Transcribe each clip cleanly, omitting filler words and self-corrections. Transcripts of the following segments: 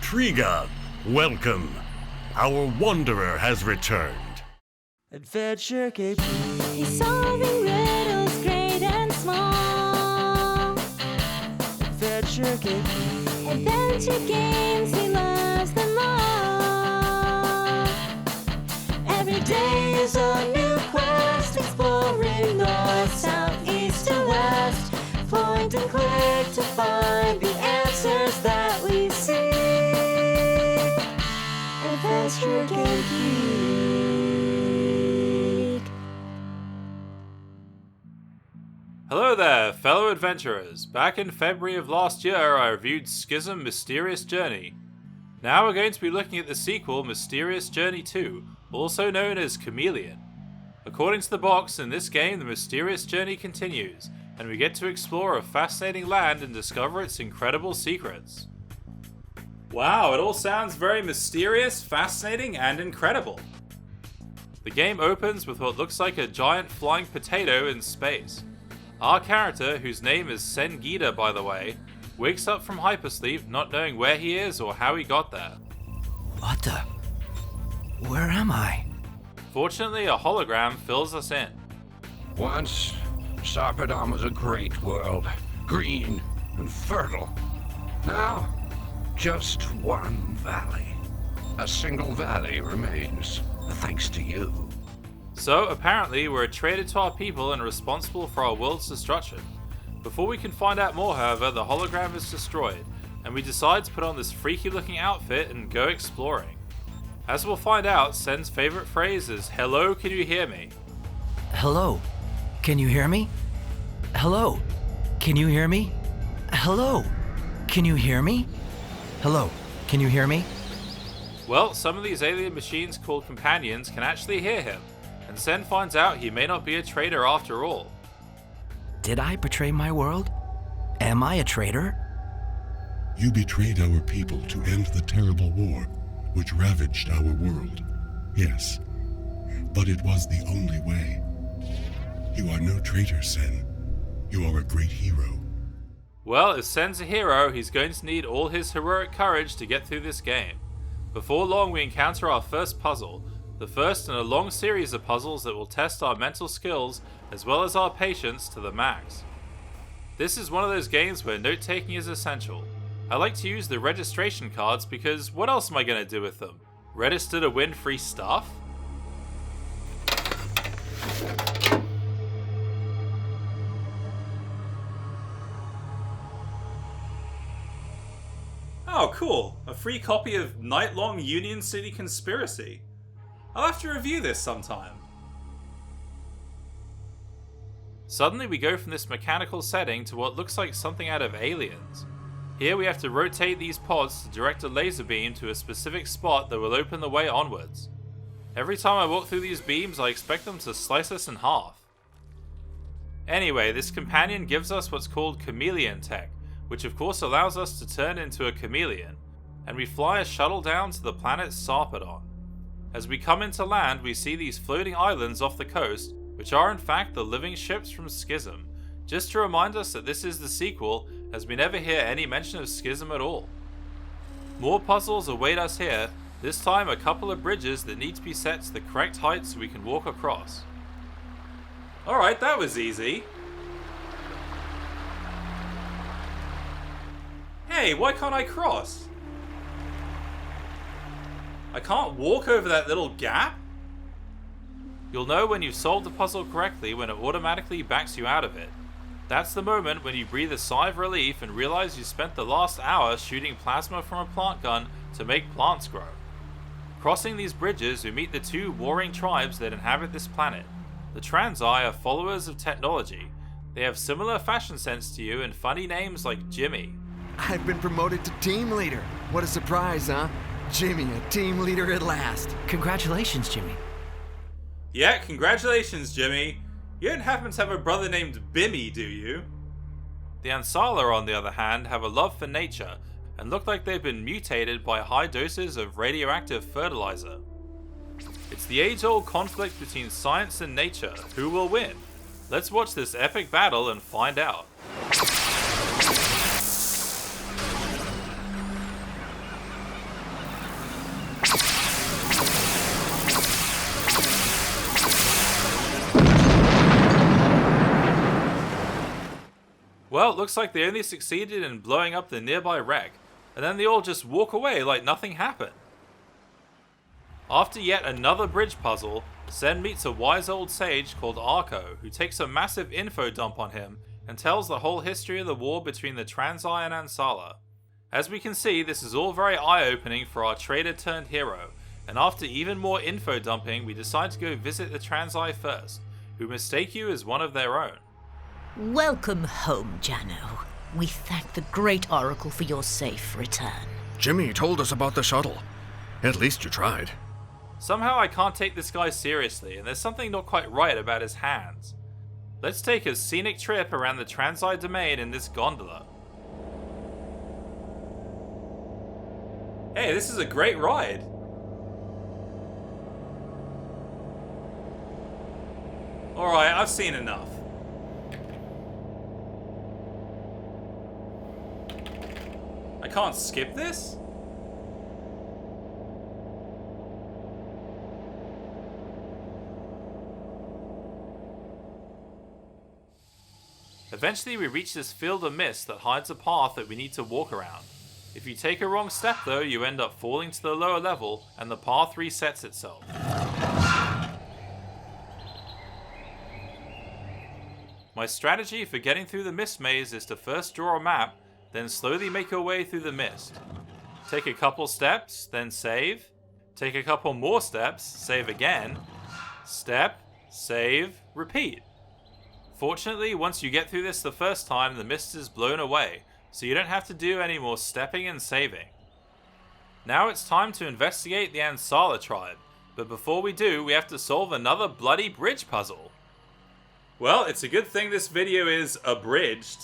Triga, welcome. Our wanderer has returned. Adventure KP. He's solving riddles great and small. Adventure KP. Adventure games, he loves them all. Every day is a new quest, exploring north, south, east, and west. Point and click to find the answers that we seek. Adventure Geek. Hello there, fellow adventurers. Back in February of last year, I reviewed Schism Mysterious Journey. Now we're going to be looking at the sequel, Mysterious Journey 2, also known as Chameleon. According to the box, in this game, the mysterious journey continues, and we get to explore a fascinating land and discover its incredible secrets. Wow, it all sounds very mysterious, fascinating, and incredible. The game opens with what looks like a giant flying potato in space. Our character, whose name is Sengida by the way, wakes up from hypersleep not knowing where he is or how he got there. What the? Where am I? Fortunately, a hologram fills us in. Once, Sarpedon was a great world, green and fertile. Now, just one valley. A single valley remains, thanks to you. So, apparently, we're a traitor to our people and responsible for our world's destruction. Before we can find out more, however, the hologram is destroyed, and we decide to put on this freaky looking outfit and go exploring. As we'll find out, Sen's favourite phrase is, "Hello, can you hear me?" Hello. Can you hear me? Hello. Can you hear me? Hello. Can you hear me? Hello. Can you hear me? Well, some of these alien machines called companions can actually hear him, and Sen finds out he may not be a traitor after all. Did I betray my world? Am I a traitor? You betrayed our people to end the terrible war which ravaged our world. Yes, but it was the only way. You are no traitor, Sen. You are a great hero. Well, if Sen's a hero, he's going to need all his heroic courage to get through this game. Before long, we encounter our first puzzle, the first in a long series of puzzles that will test our mental skills as well as our patience to the max. This is one of those games where note-taking is essential. I like to use the registration cards because what else am I going to do with them? Register to win free stuff? Oh, cool. A free copy of Night-Long Union City Conspiracy. I'll have to review this sometime. Suddenly we go from this mechanical setting to what looks like something out of Aliens. Here we have to rotate these pods to direct a laser beam to a specific spot that will open the way onwards. Every time I walk through these beams, I expect them to slice us in half. Anyway, this companion gives us what's called Chameleon tech, which of course allows us to turn into a chameleon, and we fly a shuttle down to the planet Sarpedon. As we come into land, we see these floating islands off the coast, which are in fact the living ships from Schism, just to remind us that this is the sequel, as we never hear any mention of Schism at all. More puzzles await us here, this time a couple of bridges that need to be set to the correct height so we can walk across. Alright, that was easy. Hey, why can't I cross? I can't walk over that little gap? You'll know when you've solved the puzzle correctly when it automatically backs you out of it. That's the moment when you breathe a sigh of relief and realize you spent the last hour shooting plasma from a plant gun to make plants grow. Crossing these bridges, we meet the two warring tribes that inhabit this planet. The Transai are followers of technology. They have similar fashion sense to you and funny names like Jimmy. I've been promoted to team leader. What a surprise, huh? Jimmy, a team leader at last. Congratulations, Jimmy. Yeah, congratulations, Jimmy. You don't happen to have a brother named Bimmy, do you? The Ansala, on the other hand, have a love for nature and look like they've been mutated by high doses of radioactive fertilizer. It's the age-old conflict between science and nature. Who will win? Let's watch this epic battle and find out. Well, it looks like they only succeeded in blowing up the nearby wreck, and then they all just walk away like nothing happened. After yet another bridge puzzle, Sen meets a wise old sage called Arko, who takes a massive info dump on him and tells the whole history of the war between the Transai and Ansala. As we can see, this is all very eye-opening for our trader turned hero, and after even more info dumping, we decide to go visit the Transai first, who mistake you as one of their own. Welcome home, Jano. We thank the great Oracle for your safe return. Jimmy told us about the shuttle. At least you tried. Somehow I can't take this guy seriously, and there's something not quite right about his hands. Let's take a scenic trip around the Transai domain in this gondola. Hey, this is a great ride! Alright, I've seen enough. I can't skip this? Eventually we reach this field of mist that hides a path that we need to walk around. If you take a wrong step though, you end up falling to the lower level and the path resets itself. My strategy for getting through the mist maze is to first draw a map, then slowly make your way through the mist. Take a couple steps, then save. Take a couple more steps, save again. Step, save, repeat. Fortunately, once you get through this the first time, the mist is blown away, so you don't have to do any more stepping and saving. Now it's time to investigate the Ansala tribe, but before we do, we have to solve another bloody bridge puzzle. Well, it's a good thing this video is abridged.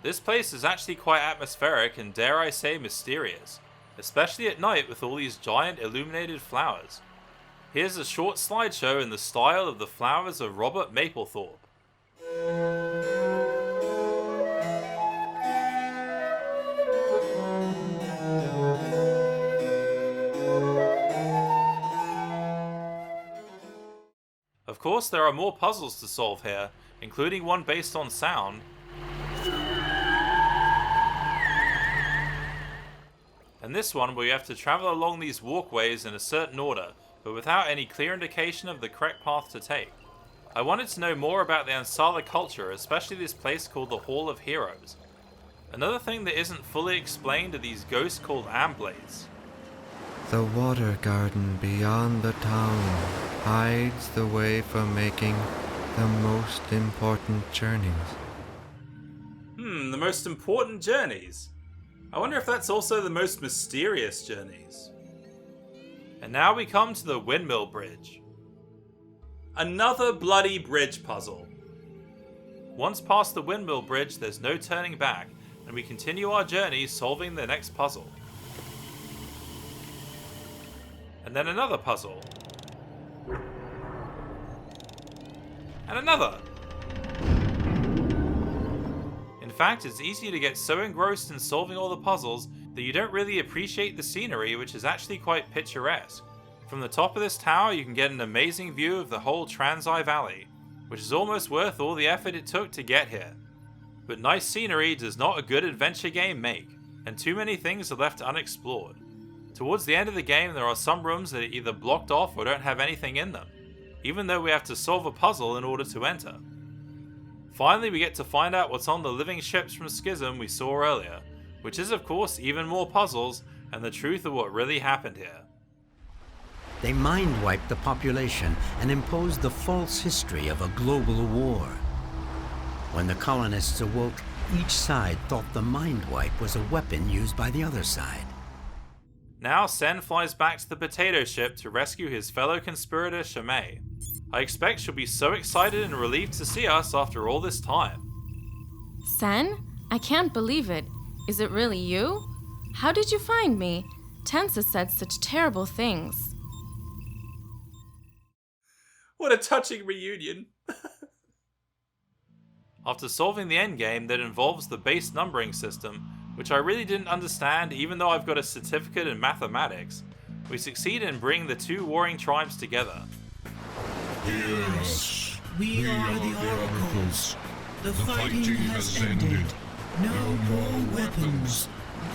This place is actually quite atmospheric and dare I say mysterious, especially at night with all these giant illuminated flowers. Here's a short slideshow in the style of the flowers of Robert Mapplethorpe. Of course, there are more puzzles to solve here, including one based on sound. And this one where you have to travel along these walkways in a certain order, but without any clear indication of the correct path to take. I wanted to know more about the Ansala culture, especially this place called the Hall of Heroes. Another thing that isn't fully explained are these ghosts called Amblades. The water garden beyond the town hides the way for making the most important journeys. The most important journeys? I wonder if that's also the most mysterious journeys. And now we come to the Windmill Bridge. Another bloody bridge puzzle. Once past the Windmill Bridge, there's no turning back, and we continue our journey solving the next puzzle. And then another puzzle. And another. In fact, it's easy to get so engrossed in solving all the puzzles that you don't really appreciate the scenery, which is actually quite picturesque. From the top of this tower, you can get an amazing view of the whole Transai Valley, which is almost worth all the effort it took to get here. But nice scenery does not a good adventure game make, and too many things are left unexplored. Towards the end of the game, there are some rooms that are either blocked off or don't have anything in them, even though we have to solve a puzzle in order to enter. Finally, we get to find out what's on the living ships from Schism we saw earlier, which is of course even more puzzles and the truth of what really happened here. They mind-wiped the population and imposed the false history of a global war. When the colonists awoke, each side thought the mind-wipe was a weapon used by the other side. Now Sen flies back to the potato ship to rescue his fellow conspirator Chameleon. I expect she'll be so excited and relieved to see us after all this time. Sen? I can't believe it. Is it really you? How did you find me? Tensa said such terrible things. What a touching reunion. After solving the endgame that involves the base numbering system, which I really didn't understand even though I've got a certificate in mathematics, we succeed in bringing the two warring tribes together. Hear us. We are the oracles. The fighting has ended. No more weapons.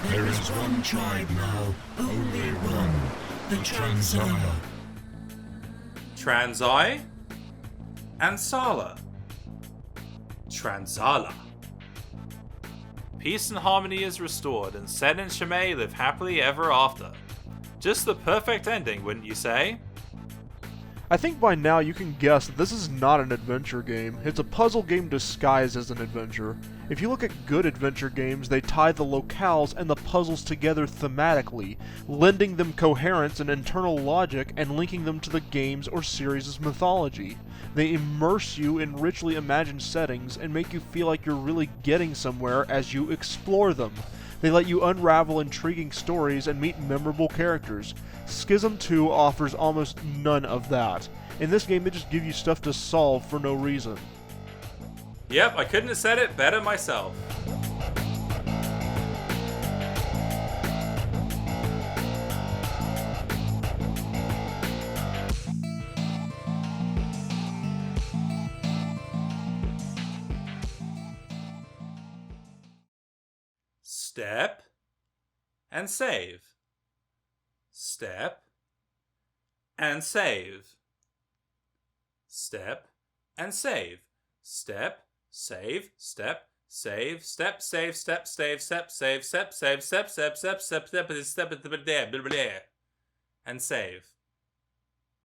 There is one tribe now, only one. The Transala. Transai and Sala. Transala. Peace and harmony is restored, and Sen and Shimei live happily ever after. Just the perfect ending, wouldn't you say? I think by now you can guess that this is not an adventure game. It's a puzzle game disguised as an adventure. If you look at good adventure games, they tie the locales and the puzzles together thematically, lending them coherence and internal logic and linking them to the game's or series' mythology. They immerse you in richly imagined settings and make you feel like you're really getting somewhere as you explore them. They let you unravel intriguing stories and meet memorable characters. Schism 2 offers almost none of that. In this game, they just give you stuff to solve for no reason. Yep, I couldn't have said it better myself. Step and save. Step and save. Step and save. Step, save, step, save, step, save, step, save, step, save, step, save, step, step, step, step, step, step, and save.